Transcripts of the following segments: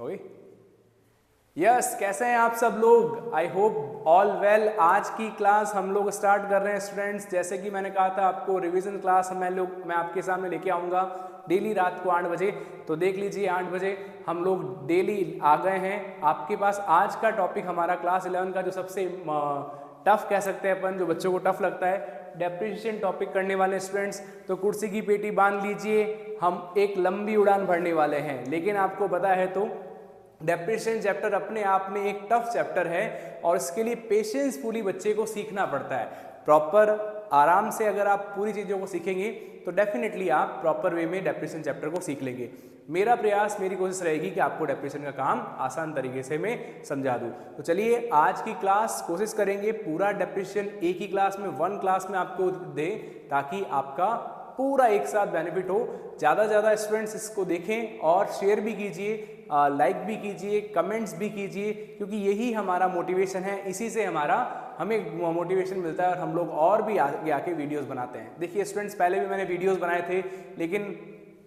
Okay yes, कैसे हैं आप सब लोग? I hope all well. आज की क्लास हम लोग स्टार्ट कर रहे हैं स्टूडेंट्स। जैसे कि मैंने कहा था आपको रिवीजन क्लास मैं आपके सामने लेके आऊँगा डेली रात को 8 बजे। तो देख लीजिए 8 बजे हम लोग डेली आ गए हैं आपके पास। आज का टॉपिक हमारा क्लास 11 का जो सबसे टफ कह सकते हैं अपन, जो बच्चों को टफ लगता है, डेप्रिसिएशन टॉपिक करने वाले स्टूडेंट्स। तो कुर्सी की पेटी बांध लीजिए, हम एक लंबी उड़ान भरने वाले हैं। लेकिन आपको पता है तो डेप्रिसिएशन चैप्टर अपने आप में एक टफ चैप्टर है और इसके लिए पेशेंसफुली बच्चे को सीखना पड़ता है। प्रॉपर आराम से अगर आप पूरी चीज़ों को सीखेंगे तो डेफिनेटली आप प्रॉपर वे में डेप्रिसिएशन चैप्टर को सीख लेंगे। मेरा प्रयास, मेरी कोशिश रहेगी कि आपको डेप्रिसिएशन का काम आसान तरीके से मैं समझा दूं। तो चलिए आज की क्लास कोशिश करेंगे पूरा डेप्रिसिएशन एक ही क्लास में, वन क्लास में आपको दें, ताकि आपका पूरा एक साथ बेनिफिट हो। ज़्यादा से ज़्यादा स्टूडेंट्स इसको देखें और शेयर भी कीजिए, लाइक भी कीजिए, कमेंट्स भी कीजिए, क्योंकि यही हमारा मोटिवेशन है। इसी से हमें मोटिवेशन मिलता है और हम लोग और भी आगे आके वीडियोस बनाते हैं। देखिए स्टूडेंट्स, पहले भी मैंने वीडियोस बनाए थे, लेकिन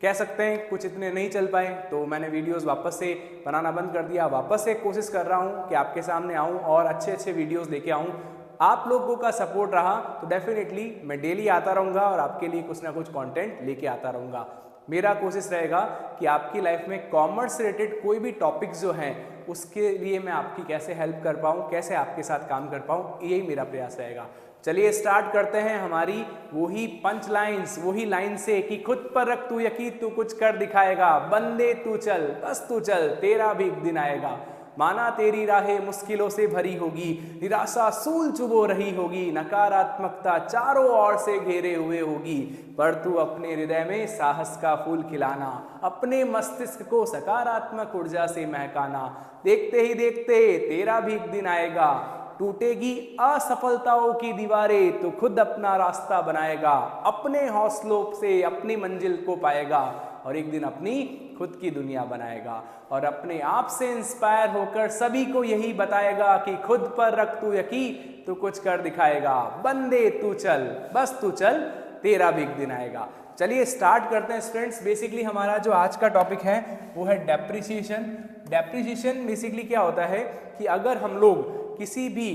कह सकते हैं कुछ इतने नहीं चल पाए, तो मैंने वीडियोस वापस से बनाना बंद कर दिया। वापस से कोशिश कर रहा हूँ कि आपके सामने आऊँ और अच्छे अच्छे वीडियोस लेके आऊँ। आप लोगों का सपोर्ट रहा तो डेफिनेटली मैं डेली आता रहूँगा और आपके लिए कुछ ना कुछ कंटेंट लेके आता रहूँगा। मेरा कोशिश रहेगा कि आपकी लाइफ में कॉमर्स रिलेटेड कोई भी टॉपिक्स जो हैं उसके लिए मैं आपकी कैसे हेल्प कर पाऊँ, कैसे आपके साथ काम कर पाऊँ, यही मेरा प्रयास रहेगा। चलिए स्टार्ट करते हैं हमारी वही पंच लाइन्स, वही लाइन से कि खुद पर रख तू यकीन, तू कुछ कर दिखाएगा, बंदे तू चल, बस तू चल, तेरा भी एक दिन आएगा। माना तेरी राहें मुश्किलों से भरी होगी, निराशा सूल चुभो रही होगी, नकारात्मकता चारों ओर से घेरे हुए होगी, पर तू अपने हृदय में साहस का फूल खिलाना, अपने मस्तिष्क को सकारात्मक ऊर्जा से महकाना। देखते ही देखते तेरा भी एक दिन आएगा, टूटेगी असफलताओं की दीवारें तो खुद अपना रास्ता बनाएगा, अपने हौसलों से अपनी मंजिल को पाएगा और एक दिन अपनी खुद की दुनिया बनाएगा और अपने आप से इंस्पायर होकर सभी को यही बताएगा कि खुद पर रख तू यकीन, तू कुछ कर दिखाएगा, बंदे तू चल, बस तू चल, तेरा भी एक दिन आएगा। चलिए स्टार्ट करते हैं स्टूडेंट्स। बेसिकली हमारा जो आज का टॉपिक है वो है डेप्रिसिएशन। डेप्रिसिएशन बेसिकली क्या होता है कि अगर हम लोग किसी भी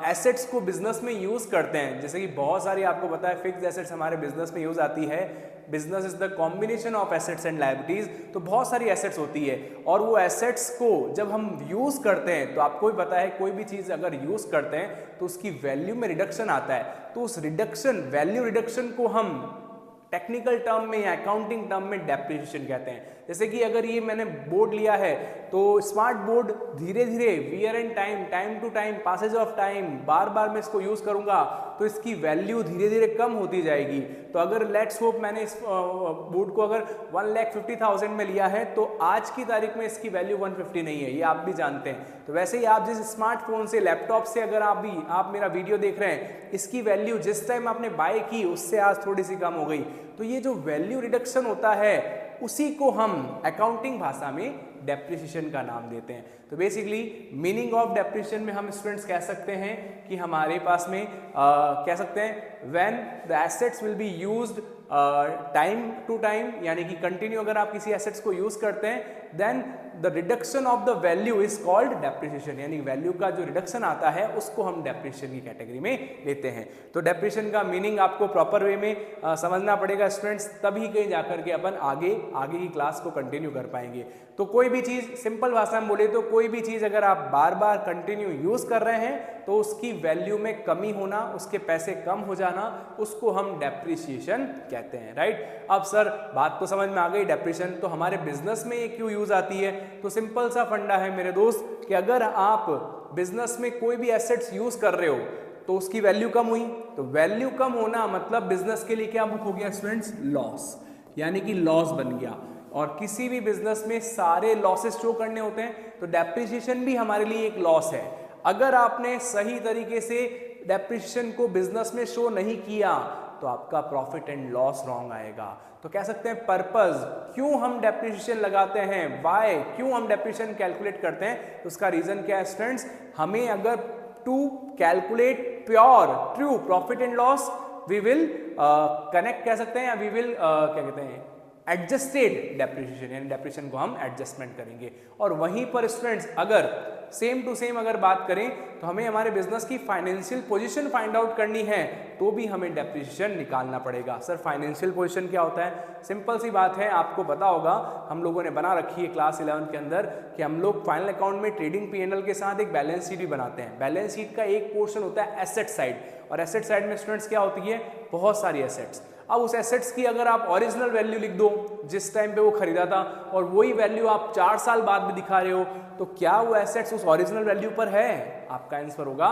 एसेट्स को बिजनेस में यूज करते हैं, जैसे कि बहुत सारी आपको पता है फिक्स्ड एसेट्स हमारे बिजनेस में यूज आती है। Business is the combination of assets and liabilities. तो बहुत सारी एसेट्स होती है और वो एसेट्स को जब हम यूज करते हैं तो आपको भी पता है कोई भी चीज अगर यूज करते हैं तो उसकी वैल्यू में रिडक्शन आता है। तो उस रिडक्शन, वैल्यू रिडक्शन को हम टेक्निकल टर्म में या अकाउंटिंग टर्म में डेप्रिसिएशन कहते हैं। जैसे कि अगर ये मैंने बोर्ड लिया है तो स्मार्ट बोर्ड धीरे धीरे wear and time, time to time, passage of time, बार बार मैं इसको यूज करूंगा तो इसकी वैल्यू धीरे धीरे कम होती जाएगी। तो अगर लेट्स होप मैंने इस बोर्ड को अगर 1,50,000 में लिया है तो आज की तारीख में इसकी वैल्यू 150 नहीं है, ये आप भी जानते हैं। तो वैसे ही आप जिस स्मार्टफोन से, लैपटॉप से अगर आप मेरा वीडियो देख रहे हैं, इसकी वैल्यू जिस टाइम आपने बाय की उससे आज थोड़ी सी कम हो गई। तो ये जो वैल्यू रिडक्शन होता है उसी को हम अकाउंटिंग भाषा में डेप्रिसिएशन का नाम देते हैं। तो बेसिकली मीनिंग ऑफ डेप्रिसिएशन में हम स्टूडेंट्स कह सकते हैं कि हमारे पास में कह सकते हैं when the assets will be used time to time, यानी कि कंटिन्यू अगर आप किसी एसेट्स को यूज करते हैं then the reduction of the value is called depreciation, यानी वैल्यू का जो रिडक्शन आता है उसको हम डेप्रिसिएशन की कैटेगरी में लेते हैं। तो डेप्रिसिएशन का मीनिंग आपको प्रॉपर वे में समझना पड़ेगा स्टूडेंट्स, तभी कहीं जाकर के अपन आगे की क्लास को कंटिन्यू कर पाएंगे। तो कोई भी चीज, सिंपल भाषा में बोले तो कोई भी चीज अगर आप बार बार कंटिन्यू यूज कर रहे हैं तो उसकी वैल्यू में कमी होना, उसके पैसे कम हो जाना, उसको हम डेप्रिसिएशन कहते हैं। राइट। अब सर बात तो समझ में आ गई, डेप्रिसिएशन तो हमारे बिजनेस में ये क्यों यूज आती है? तो सिंपल सा फंडा है मेरे दोस्त कि अगर आप बिजनेस में कोई भी एसेट्स यूज कर रहे हो तो उसकी वैल्यू कम हुई, तो वैल्यू कम होना मतलब बिजनेस के लिए क्या बुक हो गया स्टूडेंट्स? लॉस, यानी कि लॉस बन गया। और किसी भी बिजनेस में सारे लॉसेस शो करने होते हैं, तो डेप्रिसिएशन भी हमारे लिए एक लॉस है। अगर आपने सही तरीके से डेप्रिसिएशन को बिजनेस में शो नहीं किया तो आपका प्रॉफिट एंड लॉस रॉन्ग आएगा। तो कह सकते हैं पर्पस, क्यों हम डेप्रिसिएशन लगाते हैं, वाई, क्यों हम डेप्रिसिएशन कैलकुलेट करते हैं, तो उसका रीजन क्या है स्टूडेंट्स? हमें अगर to calculate pure true profit and loss we will connect कह सकते हैं, या वी विल क्या कहते हैं, एडजस्टेड डेप्रिसिएशन, यानी डेप्रिसिएशन को हम एडजस्टमेंट करेंगे। और वहीं पर स्टूडेंट्स अगर सेम टू सेम अगर बात करें तो हमें हमारे बिजनेस की फाइनेंशियल पोजीशन फाइंड आउट करनी है तो भी हमें डेप्रिसिएशन निकालना पड़ेगा। सर फाइनेंशियल पोजीशन क्या होता है? सिंपल सी बात है, आपको पता होगा हम लोगों ने बना रखी है क्लास 11 के अंदर कि हम लोग फाइनल अकाउंट में ट्रेडिंग P&L के साथ एक बैलेंस शीट भी बनाते हैं। बैलेंस शीट का एक पोर्शन होता है एसेट साइड, और एसेट साइड में स्टूडेंट्स क्या होती है? बहुत सारी एसेट्स। अब उस एसेट्स की अगर आप ओरिजिनल वैल्यू लिख दो जिस टाइम पे वो खरीदा था, और वही वैल्यू आप 4 साल बाद भी दिखा रहे हो, तो क्या वो एसेट्स उस ओरिजिनल वैल्यू पर है? आपका आंसर होगा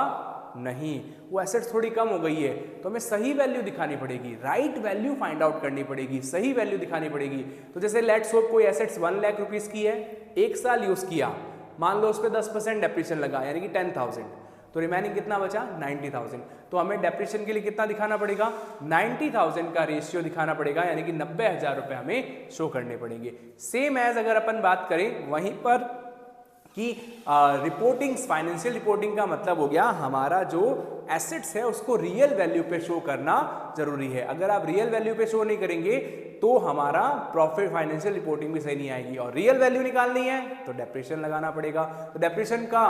नहीं, वो एसेट्स थोड़ी कम हो गई है, तो हमें सही वैल्यू दिखानी पड़ेगी, राइट वैल्यू फाइंड आउट करनी पड़ेगी, सही वैल्यू दिखानी पड़ेगी। तो जैसे लेट्स होप कोई एसेट्स 1 लाख रुपीस की है, 1 साल यूज किया, मान लो उस पर 10% डेप्रिसिएशन लगा यानी कि 10,000, तो रिमेनिंग कितना बचा? 90,000। तो हमें डेप्रिसिएशन के लिए कितना दिखाना पड़ेगा? 90,000 का रेशियो दिखाना पड़ेगा, यानी कि 90,000 रुपए हमें शो करने पड़ेंगे। सेम एज अगर अपन बात करें वहीं पर कि रिपोर्टिंग, फाइनेंशियल रिपोर्टिंग का मतलब हो गया हमारा जो एसेट्स है उसको रियल वैल्यू पे शो करना जरूरी है। अगर आप रियल वैल्यू पे शो नहीं करेंगे तो हमारा प्रॉफिट फाइनेंशियल रिपोर्टिंग भी सही नहीं आएगी, और रियल वैल्यू निकालनी है तो डेप्रिसिएशन लगाना पड़ेगा। तो डेप्रिसिएशन का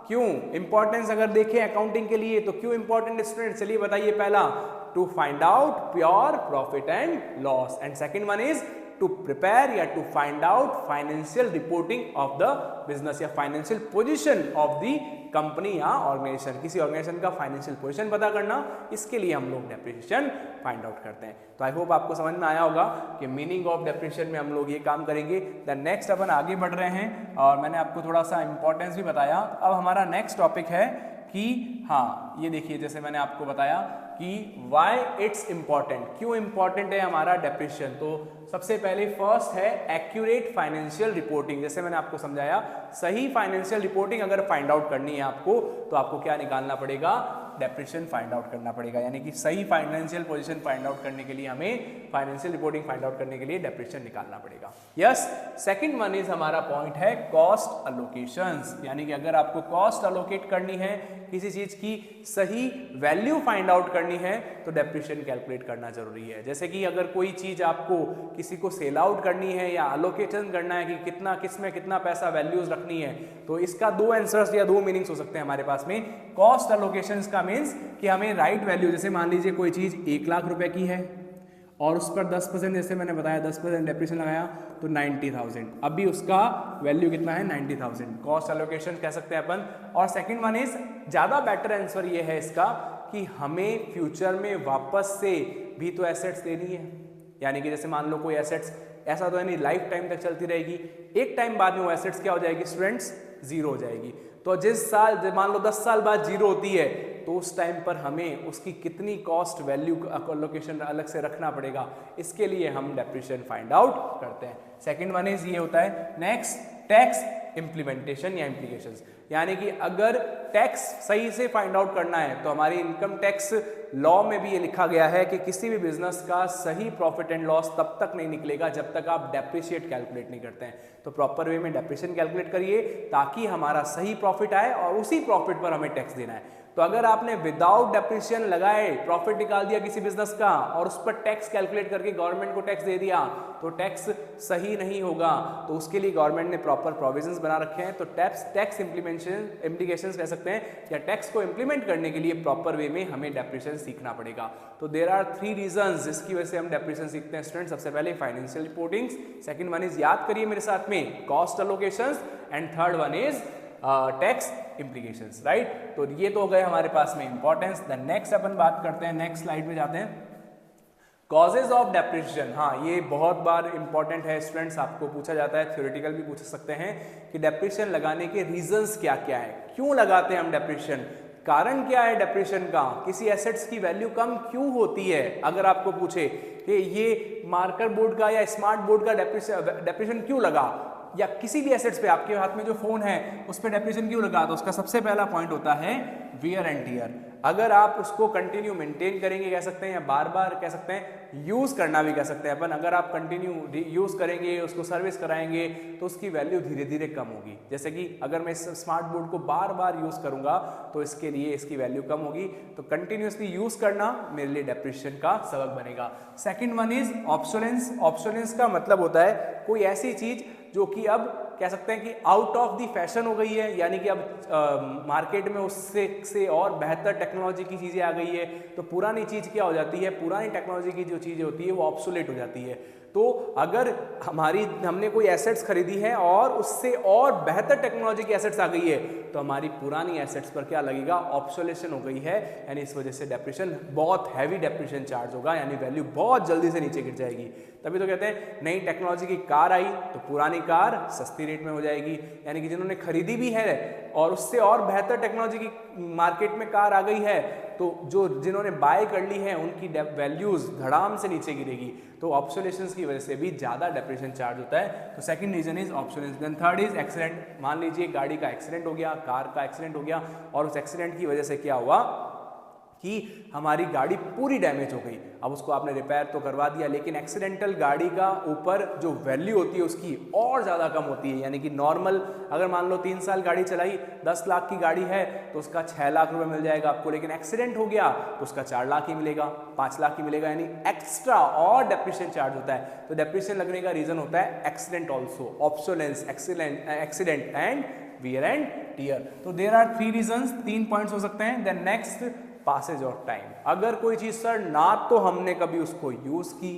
क्यों इंपॉर्टेंस अगर देखें अकाउंटिंग के लिए तो क्यों इंपॉर्टेंट स्टूडेंट? चलिए बताइए। पहला, to find out pure profit and loss, and second one is to prepare या to find out financial reporting of the business या financial position of the company या ऑर्गेनाइजेशन। किसी ऑर्गेनाइजेशन का फाइनेंशियल पोजीशन पता करना, इसके लिए हम लोग डेप्रिसिएशन फाइंड आउट करते हैं। तो आई होप आपको समझ में आया होगा कि मीनिंग ऑफ डेप्रिसिएशन में हम लोग ये काम करेंगे। द नेक्स्ट अपन आगे बढ़ रहे हैं, और मैंने आपको थोड़ा सा इंपॉर्टेंस भी बताया। अब हमारा नेक्स्ट टॉपिक है कि हाँ ये देखिए, जैसे मैंने आपको बताया कि व्हाई इट्स इंपॉर्टेंट, क्यों इंपॉर्टेंट है हमारा डेप्रिसिएशन। तो सबसे पहले फर्स्ट है एक्यूरेट फाइनेंशियल रिपोर्टिंग। जैसे मैंने आपको समझाया, सही फाइनेंशियल रिपोर्टिंग अगर फाइंड आउट करनी है आपको तो आपको क्या निकालना पड़ेगा? डेप्रिसिएशन फाइंड आउट करना पड़ेगा, यानी कि सही फाइनेंशियल पोजीशन फाइंड आउट करने के लिए हमें फाइनेंशियल रिपोर्टिंग फाइंड आउट करने के लिए डेप्रिसिएशन निकालना पड़ेगा। यस, सेकंड वन इज हमारा पॉइंट है कॉस्ट अलोकेशंस, यानी कि अगर आपको कॉस्ट अलोकेट करनी है, किसी चीज की सही वैल्यू फाइंड आउट करनी है तो डेप्रिसिएशन कैलकुलेट करना जरूरी है। जैसे कि अगर कोई चीज आपको किसी को सेल आउट करनी है या अलोकेशन करना है कि कितना किसमें कितना पैसा वैल्यूज रखनी है, तो इसका 2 आंसर्स या 2 मीनिंग्स हो सकते हैं हमारे पास में। कॉस्ट अलोकेशंस का मीन्स कि हमें राइट वैल्यू, जैसे मान लीजिए कोई चीज 1 लाख रुपए की है और उस पर 10%, जैसे मैंने बताया 10% डेप्रिसिएशन लगाया तो 90,000, अभी उसका वैल्यू कितना है? 90,000। कॉस्ट एलोकेशन कह सकते हैं अपन। और सेकंड वन इज, ज्यादा बेटर आंसर ये है इसका कि हमें फ्यूचर में वापस से भी तो एसेट्स देनी है, यानी कि जैसे मान लो कोई एसेट्स, ऐसा तो है नहीं लाइफ टाइम तक चलती रहेगी, एक टाइम बाद में वो एसेट्स क्या हो जाएगी स्टूडेंट्स? जीरो हो जाएगी। तो जिस साल, मान लो 10 साल बाद जीरो होती है तो उस टाइम पर हमें उसकी कितनी कॉस्ट वैल्यू एलोकेशन अलग से रखना पड़ेगा, इसके लिए हम डेप्रिसिएशन फाइंड आउट करते हैं। सेकंड वन इज ये होता है नेक्स्ट, टैक्स इम्प्लीमेंटेशन या इम्प्लीकेशंस, यानी कि अगर टैक्स सही से फाइंड आउट करना है तो हमारी इनकम टैक्स लॉ में भी ये लिखा गया है कि किसी भी बिजनेस का सही प्रॉफिट एंड लॉस तब तक नहीं निकलेगा जब तक आप डेप्रिशिएट कैलकुलेट नहीं करते हैं। तो प्रॉपर वे में डेप्रिसिएशन कैलकुलेट करिए ताकि हमारा सही प्रॉफिट आए और उसी प्रॉफिट पर हमें टैक्स देना है। तो अगर आपने विदाउट डेप्रिसिएशन लगाए प्रॉफिट निकाल दिया किसी बिजनेस का और उस पर टैक्स कैलकुलेट करके गवर्नमेंट को टैक्स दे दिया तो टैक्स सही नहीं होगा। तो उसके लिए गवर्नमेंट ने प्रॉपर प्रोविजंस बना रखे हैं। तो टैक्स इम्प्लीकेशंस कह सकते हैं, या टैक्स को इम्प्लीमेंट करने के लिए प्रॉपर वे में हमें डेप्रिसिएशन सीखना पड़ेगा। तो देयर आर 3 रीजंस जिसकी वजह से हम डेप्रिसिएशन सीखते हैं स्टूडेंट। सबसे पहले financial reporting, second one is, याद करिए मेरे साथ में, cost allocations, and third one is tax implications, right. तो ये तो हो गए हमारे पास में इंपॉर्टेंस। द नेक्स्ट अपन बात करते हैं, नेक्स्ट स्लाइड पे जाते हैं, कॉजेज ऑफ डेप्रिसिएशन। हाँ, ये बहुत बार इंपॉर्टेंट है स्टूडेंट्स, आपको पूछा जाता है, थ्योरेटिकल भी पूछ सकते हैं कि डेप्रिसिएशन लगाने के रीजंस क्या क्या है, क्यों लगाते हैं हम डेप्रिसिएशन, कारण क्या है डेप्रिसिएशन का, किसी एसेट्स की वैल्यू कम क्यों होती है। अगर आपको पूछे कि ये मार्कर बोर्ड का या स्मार्ट बोर्ड का डेप्रिसिएशन क्यों लगा, या किसी भी एसेट्स पे, आपके हाथ में जो फोन है उस पर डेप्रिसिएशन क्यों लगा, तो उसका सबसे पहला पॉइंट होता है वियर एंड टियर। अगर आप उसको कंटिन्यू मेंटेन करेंगे कह सकते हैं, या बार बार कह सकते हैं यूज करना भी कह सकते हैं अपन, अगर आप कंटिन्यू यूज करेंगे, उसको सर्विस कराएंगे, तो उसकी वैल्यू धीरे धीरे कम होगी। जैसे कि अगर मैं इस स्मार्ट बोर्ड को बार बार यूज करूंगा तो इसके लिए इसकी वैल्यू कम होगी, तो कंटिन्यूसली यूज करना मेरे लिए डेप्रिसिएशन का सबक बनेगा। Second one is obsolescence. Obsolescence का मतलब होता है कोई ऐसी चीज जो कि अब कह सकते हैं कि आउट ऑफ द फैशन हो गई है, यानी कि अब मार्केट में उससे और बेहतर टेक्नोलॉजी की चीज़ें आ गई है, तो पुरानी चीज़ क्या हो जाती है, पुरानी टेक्नोलॉजी की जो चीज़ें होती है वो ऑब्सोलेट हो जाती है। तो अगर हमने कोई एसेट्स खरीदी है और उससे और बेहतर टेक्नोलॉजी की एसेट्स आ गई है, तो हमारी पुरानी एसेट्स पर क्या लगेगा, ऑब्सोलेशन हो गई है, यानी इस वजह से डेप्रिसिएशन, बहुत हैवी डेप्रिसिएशन चार्ज होगा, यानी वैल्यू बहुत जल्दी से नीचे गिर जाएगी। तभी तो कहते हैं नई टेक्नोलॉजी की कार आई तो पुरानी कार सस्ती रेट में हो जाएगी, यानी कि जिन्होंने खरीदी भी है और उससे और बेहतर टेक्नोलॉजी की मार्केट में कार आ गई है, तो जो जिन्होंने बाय कर ली है उनकी वैल्यूज धड़ाम से नीचे गिरेगी, तो ऑब्सोलेशंस की वजह से भी ज्यादा डेप्रिसिएशन चार्ज होता है। तो second reason is obsolescence. Then third is accident. मान लीजिए गाड़ी का एक्सीडेंट हो गया, कार का एक्सीडेंट हो गया, और उस एक्सीडेंट की वजह से क्या हुआ कि हमारी गाड़ी पूरी डैमेज हो गई। अब उसको आपने रिपेयर तो करवा दिया, लेकिन एक्सीडेंटल गाड़ी का ऊपर जो वैल्यू होती है उसकी और ज़्यादा कम होती है, यानी कि नॉर्मल अगर मान लो 3 साल गाड़ी चलाई, 10 लाख की गाड़ी है तो उसका 6 लाख रुपए मिल जाएगा आपको, लेकिन एक्सीडेंट हो गया तो उसका 4 लाख ही मिलेगा, 5 लाख ही मिलेगा, यानी एक्स्ट्रा और डेप्रिसिएशन चार्ज होता है। तो डेप्रिसिएशन लगने का रीजन होता है accident also, obsolescence, accident and wear and tear. तो देयर आर 3 रीजंस, 3 पॉइंट्स हो सकते हैं। Then next, passage of time. अगर कोई चीज सर ना तो हमने कभी उसको यूज की,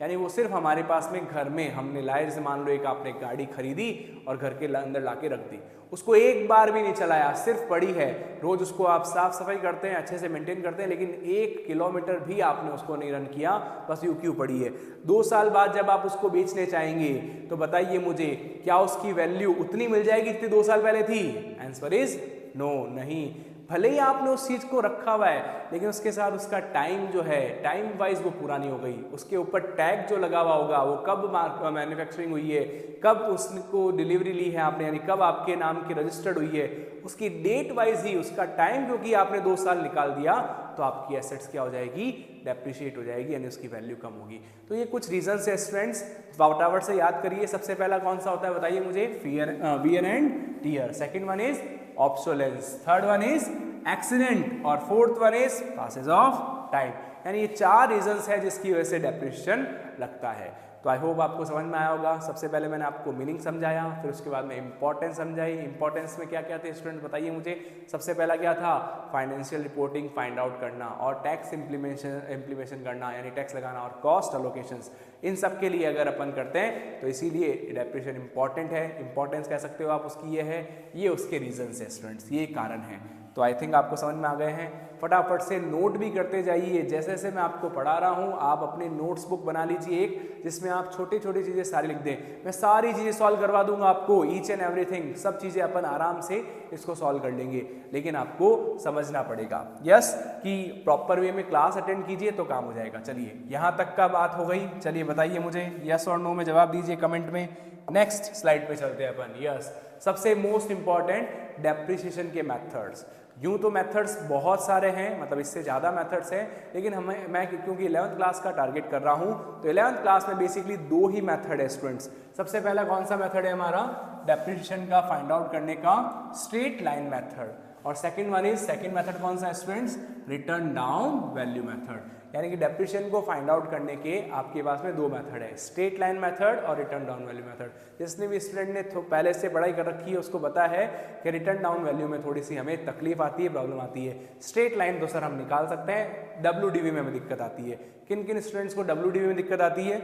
यानी वो सिर्फ हमारे पास में घर में हमने लाए, जैसे मान लो एक आपने गाड़ी खरीदी और घर के अंदर लाके रख दी, उसको एक बार भी नहीं चलाया, सिर्फ पड़ी है, रोज उसको आप साफ सफाई करते हैं, अच्छे से मेंटेन करते हैं, लेकिन 1 किलोमीटर भी आपने उसको नहीं रन किया, बस यूं क्यों पड़ी है। 2 साल बाद जब आप उसको बेचने चाहेंगे तो बताइए मुझे, क्या उसकी वैल्यू उतनी मिल जाएगी जितनी 2 साल पहले थी? आंसर इज नो, नहीं। भले ही आपने उस चीज को रखा हुआ है, लेकिन उसके साथ उसका टाइम जो है, टाइम वाइज वो पुरानी हो गई, उसके ऊपर टैग जो लगा हुआ होगा, वो कब मैन्युफैक्चरिंग हुई है, कब उसको डिलीवरी ली है आपने, यानी कब आपके नाम की रजिस्टर्ड हुई है, उसकी डेट वाइज ही उसका टाइम, क्योंकि आपने 2 साल निकाल दिया, तो आपकी एसेट्स क्या हो जाएगी, डेप्रिशिएट हो जाएगी, यानी उसकी वैल्यू कम होगी। तो ये कुछ रीजंस है स्टूडेंट्स, फटाफट से याद करिए। सबसे पहला कौन सा होता है बताइए मुझे, wear and tear. Second one is obsolescence, third one is accident, और fourth one is passage of time. यानी ये 4 रीजंस है जिसकी वजह से डेप्रिसिएशन लगता है। तो आई होप आपको समझ में आया होगा। सबसे पहले मैंने आपको मीनिंग समझाया, फिर उसके बाद में इंपॉर्टेंस समझाई। इंपॉर्टेंस में क्या क्या थे स्टूडेंट बताइए मुझे। सबसे पहला क्या था, फाइनेंशियल रिपोर्टिंग फाइंड आउट करना, और टैक्स इम्प्लीमेशन करना, यानी टैक्स लगाना, और कॉस्ट अलोकेशंस। इन सब के लिए अगर अपन करते हैं तो इसीलिए डेप्रिसिएशन इंपॉर्टेंट है। इंपॉर्टेंस कह सकते हो आप उसकी, ये है, ये उसके रीजंस है स्टूडेंट्स, ये कारण है। तो आई थिंक आपको समझ में आ गए हैं। फटाफट से नोट भी करते जाइए, जैसे जैसे मैं आपको पढ़ा रहा हूँ आप अपनी नोट्स बुक बना लीजिए एक, जिसमें आप छोटी छोटी चीज़ें सारी लिख दें। मैं सारी चीज़ें सॉल्व करवा दूंगा आपको, ईच एंड एवरीथिंग, सब चीज़ें अपन आराम से इसको सॉल्व कर लेंगे, लेकिन आपको समझना पड़ेगा यस कि प्रॉपर वे में क्लास अटेंड कीजिए तो काम हो जाएगा। चलिए यहाँ तक का बात हो गई। चलिए बताइए मुझे, यस और नो में जवाब दीजिए कमेंट में। नेक्स्ट स्लाइड पे चलते हैं अपन। यस, सबसे मोस्ट इंपॉर्टेंट डेप्रिसिएशन के मेथड्स। यूं तो मेथड्स बहुत सारे हैं, मतलब इससे ज़्यादा मेथड्स हैं, लेकिन मैं क्योंकि 11th क्लास का टारगेट कर रहा हूं, तो 11th क्लास में बेसिकली 2 ही मेथड है स्टूडेंट्स। सबसे पहला कौन सा मेथड है हमारा, डेप्रिसिएशन का फाइंड आउट करने का स्ट्रेट लाइन मेथड, और सेकंड मेथड कौन सा है students, return down value method. यानी कि डेप्रिसिएशन को फाइंड आउट करने के आपके पास में 2 मेथड है, स्ट्रेट लाइन मेथड और रिटर्न डाउन वैल्यू मेथड। जिसने भी स्टूडेंट ने पहले से पढ़ाई कर रखी है उसको पता है कि रिटर्न डाउन वैल्यू में थोड़ी सी हमें तकलीफ आती है, प्रॉब्लम आती है। स्ट्रेट लाइन तो सर हम निकाल सकते हैं, WDV में हमें दिक्कत आती है। किन किन स्टूडेंट्स को WDV में दिक्कत आती है,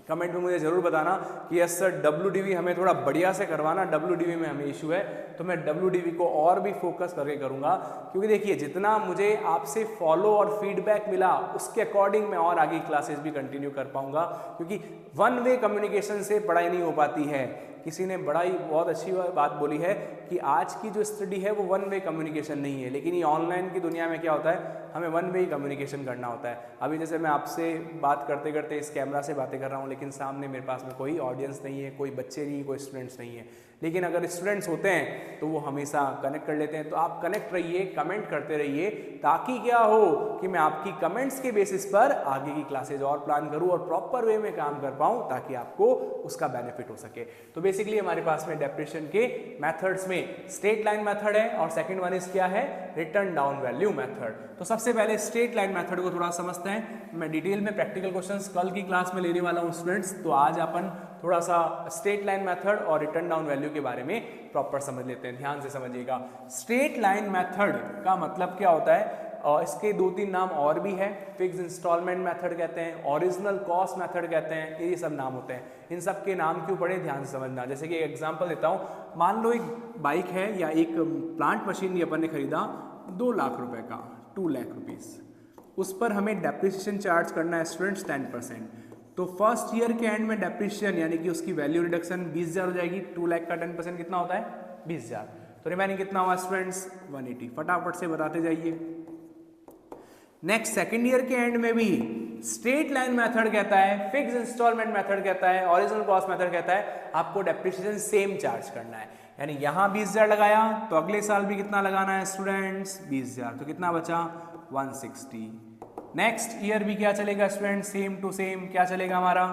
कमेंट में मुझे जरूर बताना कि यस सर WDV हमें थोड़ा बढ़िया से करवाना, WDV में हमें इशू है, तो मैं WDV को और भी फोकस करके करूंगा। क्योंकि देखिए जितना मुझे आपसे फॉलो और फीडबैक मिला उसके अकॉर्डिंग मैं और आगे क्लासेस भी कंटिन्यू कर पाऊंगा, क्योंकि 1 वे कम्युनिकेशन से पढ़ाई नहीं हो पाती है किसी ने बड़ा ही बहुत अच्छी बात बोली है कि आज की जो स्टडी है वो वन वे कम्युनिकेशन नहीं है, लेकिन ये ऑनलाइन की दुनिया में क्या होता है, हमें वन वे ही कम्युनिकेशन करना होता है। अभी जैसे मैं आपसे बात करते करते इस कैमरा से बातें कर रहा हूँ, लेकिन सामने मेरे पास में कोई ऑडियंस नहीं है, कोई बच्चे नहीं, कोई स्टूडेंट्स नहीं है, लेकिन अगर स्टूडेंट्स होते हैं तो वो हमेशा कनेक्ट कर लेते हैं। तो आप कनेक्ट रहिए, कमेंट करते रहिए, ताकि क्या हो कि मैं आपकी कमेंट्स के बेसिस पर आगे की क्लासेज और प्लान करूं और प्रॉपर वे में काम कर पाऊं, ताकि आपको उसका बेनिफिट हो सके। तो बेसिकली हमारे पास में डेप्रिसिएशन के मेथड्स में स्ट्रेट लाइन मेथड है और सेकंड वन इज क्या है, रिटर्न डाउन वैल्यू मेथड। तो सबसे पहले स्ट्रेट लाइन मेथड को थोड़ा समझते हैं। मैं डिटेल में प्रैक्टिकल क्वेश्चंस कल की क्लास में लेने वाला हूं स्टूडेंट्स, तो आज अपन थोड़ा सा स्ट्रेट लाइन मेथड और रिटर्न डाउन वैल्यू के बारे में प्रॉपर समझ लेते हैं। ध्यान से समझिएगा। स्ट्रेट लाइन मेथड का मतलब क्या होता है, और इसके 2-3 नाम और भी है। फिक्स इंस्टॉलमेंट मेथड कहते हैं, ओरिजिनल कॉस्ट मेथड कहते हैं, ये सब नाम होते हैं। इन सब के नाम क्यों पड़े, ध्यान से समझना। जैसे कि एक एग्जांपल देता हूँ, मान लो एक बाइक है या एक प्लांट मशीनरी अपन ने खरीदा 2 लाख रुपए का, 2 लाख रुपीस, उस पर हमें डेप्रिसिएशन चार्ज करना है स्टूडेंट्स 10%। तो फर्स्ट ईयर के एंड में डेप्रिसिएशन यानी कि उसकी वैल्यू रिडक्शन 20,000 हो जाएगी। 2 लाख का 10% कितना होता है, 20,000। तो रिमेनिंग कितना हुआ स्टूडेंट्स, 180। फटाफट से बताते जाइए। नेक्स्ट सेकंड ईयर के एंड में भी स्ट्रेट लाइन मेथड कहता है, फिक्स इंस्टॉलमेंट मेथड कहता है, ओरिजिनल कॉस्ट मेथड कहता है आपको डेप्रिसिएशन सेम चार्ज करना है। यानी यहां 20,000 लगाया तो अगले साल भी कितना लगाना है स्टूडेंट्स, 20,000। तो कितना बचा, 160। नेक्स्ट ईयर भी क्या चलेगा स्टूडेंट्स, सेम टू सेम क्या चलेगा हमारा,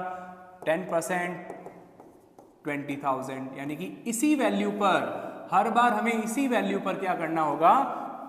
10% 20,000। यानी कि इसी वैल्यू पर हर बार हमें इसी वैल्यू पर क्या करना होगा,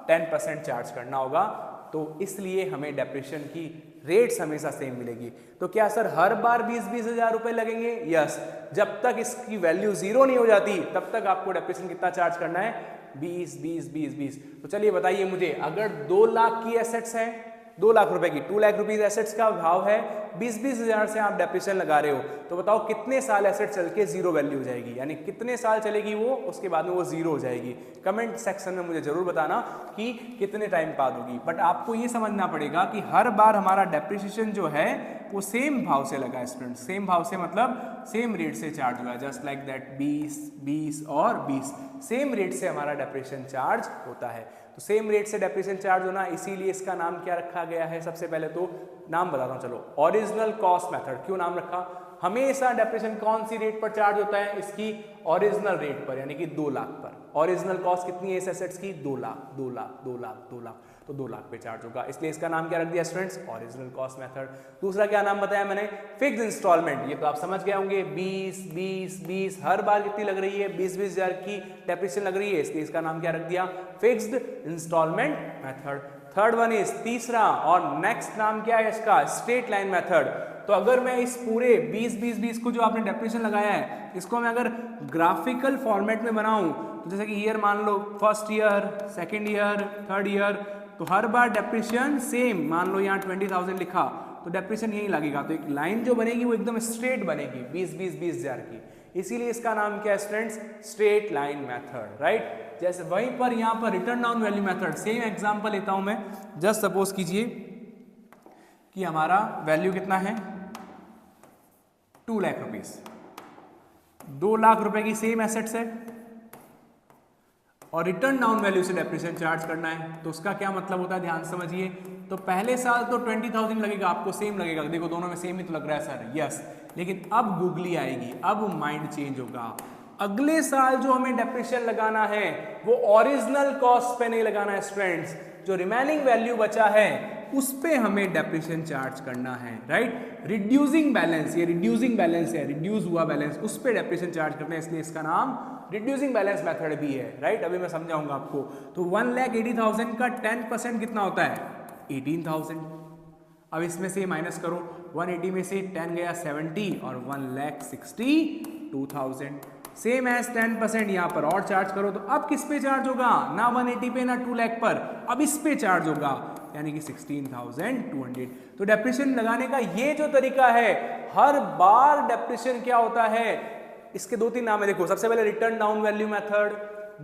10% चार्ज करना होगा। तो इसलिए हमें डेप्रिसिएशन की रेट्स हमेशा सेम मिलेगी। तो क्या सर हर बार 20-20 हजार रुपए लगेंगे, यस। जब तक इसकी वैल्यू 0 नहीं हो जाती तब तक आपको डेप्रिसिएशन कितना चार्ज करना है, 20-20-20-20। तो चलिए बताइए मुझे, अगर 2 लाख की एसेट्स है, 2 लाख रुपए की, 2 लाख रुपीज एसेट्स का भाव है, 20-20 हजार से आप डेप्रिसिएशन लगा रहे हो, तो बताओ कितने साल एसेट चल के 0 वैल्यू हो जाएगी, यानी कितने साल चलेगी वो, उसके बाद में वो 0 हो जाएगी। कमेंट सेक्शन में मुझे जरूर बताना कि कितने टाइम बाद होगी। बट आपको ये समझना पड़ेगा कि हर बार हमारा डेप्रिसिएशन जो है वो सेम भाव से लगा है स्टूडेंट। सेम भाव से मतलब सेम रेट से चार्ज हुआ है, जस्ट लाइक दैट 20 और 20 सेम रेट से हमारा डेप्रिसिएशन चार्ज होता है। तो सेम रेट से डेप्रिसिएशन चार्ज होना, इसीलिए इसका नाम क्या रखा गया है। सबसे पहले तो नाम बताता हूँ, चलो। ओरिजिनल कॉस्ट मेथड क्यों नाम रखा, हमेशा डेप्रिसिएशन कौन सी रेट पर चार्ज होता है, इसकी ओरिजिनल रेट पर, यानी कि 2 लाख पर। ओरिजिनल कॉस्ट कितनी है इस एसेट्स की, 2 लाख, 2 लाख, 2 लाख, 2 लाख, तो 2 लाख पे चार्ज होगा। इसलिए इसका नाम क्या रख दिया स्टूडेंट्स, ओरिजिनल कॉस्ट मेथड। दूसरा क्या नाम बताया मैंने, फिक्स इंस्टॉलमेंट। ये तो आप समझ गए होंगे, 20 हर बार कितनी लग रही है, 20-20 हजार की डेप्रिसिएशन लग रही है, इसलिए इसका नाम क्या रख दिया, fixed instalment method. Third one is तीसरा, और नेक्स्ट नाम क्या है इसका, स्ट्रेट लाइन मेथड। तो अगर मैं इस पूरे 20 को जो आपने डेप्रिसिएशन लगाया है, इसको मैं अगर ग्राफिकल फॉर्मेट में बनाऊं, तो जैसे कि ईयर मान लो, first year, second year, third year, तो हर बार डेप्रिसिएशन सेम, मान लो यहाँ 20,000 लिखा तो डेप्रिसिएशन यही लगेगा। तो एक लाइन जो बनेगी वो एकदम स्ट्रेट बनेगी, 20 हजार की। इसीलिए इसका नाम क्या है students, straight line method, right. जैसे वहीं पर यहाँ पर return down value method, same example लेता हूं मैं। जस्ट सपोज कीजिए कि हमारा वैल्यू कितना है, 2 लाख रुपीस, 2 लाख रुपए की सेम एसेट्स है और रिटर्न डाउन वैल्यू से डेप्रिसिएशन चार्ज करना है। तो उसका क्या मतलब होता है, ध्यान समझिए। तो पहले साल तो 20,000 लगेगा, आपको सेम लगेगा, देखो दोनों में सेम ही तो लग रहा है सर, यस। लेकिन अब गूगली आएगी, अब माइंड चेंज होगा। अगले साल जो हमें डेप्रिसिएशन लगाना है वो ओरिजिनल कॉस्ट पे नहीं लगाना है स्टूडेंट्स, जो रिमेनिंग वैल्यू बचा है उस पे हमें डेप्रिसिएशन चार्ज करना है, राइट। रिड्यूसिंग बैलेंस, ये रिड्यूसिंग बैलेंस है, रिड्यूस हुआ बैलेंस, उस पे डेप्रिसिएशन चार्ज करना है, इसलिए इसका नाम रिड्यूसिंग बैलेंस मेथड भी है, राइट। अभी मैं समझाऊंगा आपको। तो 1,80,000 का 10% कितना होता है, 18,000। अब इसमें से माइनस करो, 180 में से 10 गया 70 और 1,62,000। सेम एज 10% यहाँ पर और चार्ज करो, तो अब किस पे चार्ज होगा, ना 180 पे ना 2 लाख पर, अब इस पे चार्ज होगा, यानी कि 16,200। तो डेप्रिसिएशन लगाने का ये जो तरीका है, हर बार डेप्रिसिएशन क्या होता है, इसके 2-3 नाम है, देखो। सबसे पहले return down value method,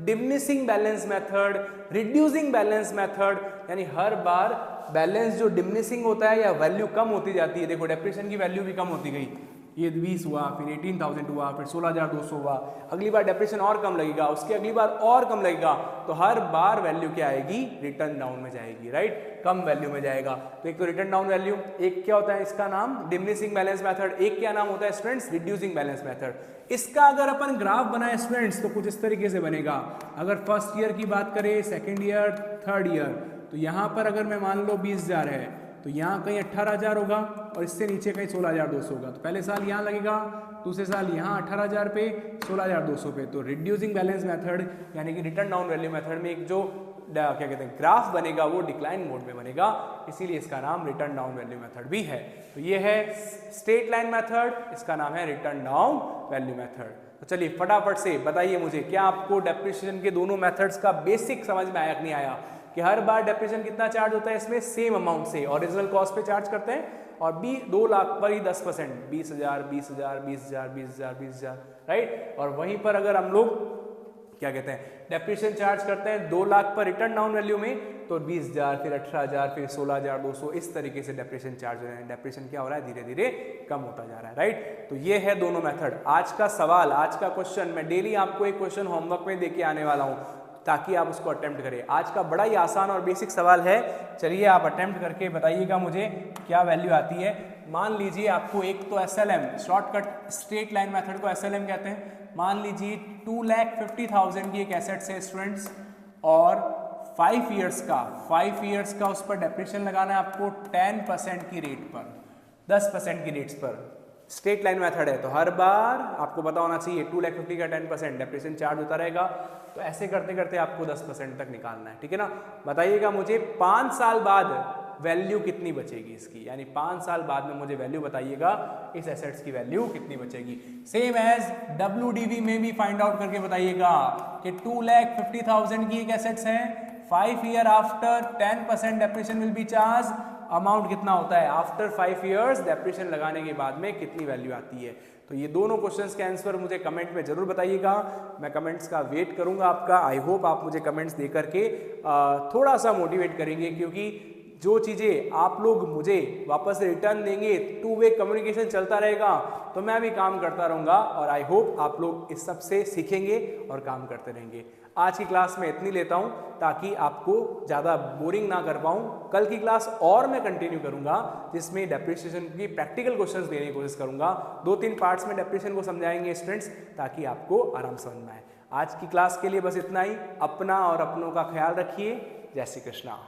diminishing balance method, reducing balance method, यानी हर बार बैलेंस जो डिमिनिशिंग होता है या वैल्यू कम होती जाती है, देखो डेप्रिसिएशन की वैल्यू भी कम होती गई, ये 20 हुआ, फिर 18,000 हुआ, फिर 16,200 हुआ, अगली बार डेप्रिसिएशन और कम लगेगा, उसकी अगली बार और कम लगेगा, तो हर बार वैल्यू क्या आएगी, रिटर्न डाउन में जाएगी, राइट, कम वैल्यू में जाएगा। तो एक तो रिटर्न डाउन वैल्यू, एक क्या होता है इसका नाम डिमिनिशिंग बैलेंस मेथड, एक क्या नाम होता है स्टूडेंट्स, रिड्यूसिंग बैलेंस मेथड। इसका अगर अपन ग्राफ बनाए स्टूडेंट्स तो कुछ इस तरीके से बनेगा। अगर फर्स्ट ईयर की बात करें, सेकेंड ईयर, थर्ड ईयर, तो यहाँ पर अगर मैं मान लो 20,000 है तो यहाँ कहीं 18,000 होगा और इससे नीचे कहीं 16,200 होगा। तो पहले साल यहाँ लगेगा, दूसरे साल यहाँ 18,000 पे, 16,200 पे। तो रिड्यूसिंग बैलेंस मेथड यानी कि रिटर्न डाउन वैल्यू मेथड में एक जो क्या कहते हैं ग्राफ बनेगा वो डिक्लाइन मोड में बनेगा, इसीलिए इसका नाम रिटर्न डाउन वैल्यू मेथड भी है। तो ये है स्ट्रेट लाइन मेथड, इसका नाम है रिटर्न डाउन वैल्यू मेथड। तो चलिए फटाफट से बताइए मुझे, क्या आपको डेप्रिसिएशन के दोनों मेथड्स का बेसिक समझ में आया कि नहीं आया, कि हर बार डेप्रिसिएशन कितना चार्ज होता है इसमें, सेम अमाउंट से ओरिजिनल कॉस्ट पे चार्ज करते हैं और 2 लाख पर ही 10%, 20,000 20,000 20,000 20,000 20,000, राइट। और वहीं पर अगर हम लोग क्या कहते हैं डेप्रिसिएशन चार्ज करते हैं 2 लाख पर रिटर्न डाउन वैल्यू में, तो 20,000 फिर 18,000 फिर 16,200 इस तरीके से डेप्रिसिएशन चार्ज हो रहे हैं। डेप्रिसिएशन क्या हो रहा है, धीरे धीरे कम होता जा रहा है, राइट। तो ये है दोनों मेथड। आज का सवाल, आज का क्वेश्चन, मैं डेली आपको एक क्वेश्चन होमवर्क में देके आने वाला हूँ ताकि आप उसको अटेम्प्ट करें। आज का बड़ा ही आसान और बेसिक सवाल है, चलिए आप अटेम्प्ट करके बताइएगा मुझे क्या वैल्यू आती है। मान लीजिए आपको एक तो SLM shortcut straight line method को SLM कहते हैं। मान लीजिए 2,50,000 की एक एसेट्स है स्टूडेंट्स और 5 ईयर्स का उस पर डेप्रिसिएशन लगाना है आपको 10% की रेट पर, 10% की रेट्स पर। स्ट्रेट लाइन मेथड है तो हर बार आपको पता होना चाहिए 2,50,000 का 10% डेप्रिसिएशन चार्ज होता रहेगा। तो ऐसे करते करते आपको 10% तक निकालना है, ठीक है ना। बताइएगा मुझे 5 साल बाद वैल्यू कितनी बचेगी इसकी, यानी 5 साल बाद में मुझे वैल्यू बताइएगा इस एसेट्स की वैल्यू कितनी बचेगी। सेम एज WDV में भी फाइंड आउट करके बताइएगा कि 2,50,000 की एक एसेट्स है, 5 year after 10% depreciation will be charge, amount कितना होता है आफ्टर 5 इयर्स डेप्रिसिएशन लगाने के बाद में कितनी वैल्यू आती है। तो ये दोनों क्वेश्चंस के आंसर मुझे कमेंट में जरूर बताइएगा, मैं कमेंट्स का वेट करूंगा आपका। आई होप आप मुझे कमेंट्स दे करके थोड़ा सा मोटिवेट करेंगे, क्योंकि जो चीज़ें आप लोग मुझे वापस रिटर्न देंगे, 2 वे कम्युनिकेशन चलता रहेगा, तो मैं भी काम करता रहूँगा और आई होप आप लोग इस सब से सीखेंगे और काम करते रहेंगे। आज की क्लास में इतनी लेता हूँ ताकि आपको ज़्यादा बोरिंग ना कर पाऊँ। कल की क्लास और मैं कंटिन्यू करूँगा जिसमें डेप्रिसिएशन की प्रैक्टिकल क्वेश्चंस देने की कोशिश करूँगा। 2-3 पार्ट्स में डेप्रिसिएशन को समझाएंगे स्टूडेंट्स ताकि आपको आराम समझ में आए। आज की क्लास के लिए बस इतना ही। अपना और अपनों का ख्याल रखिए। जय श्री कृष्णा।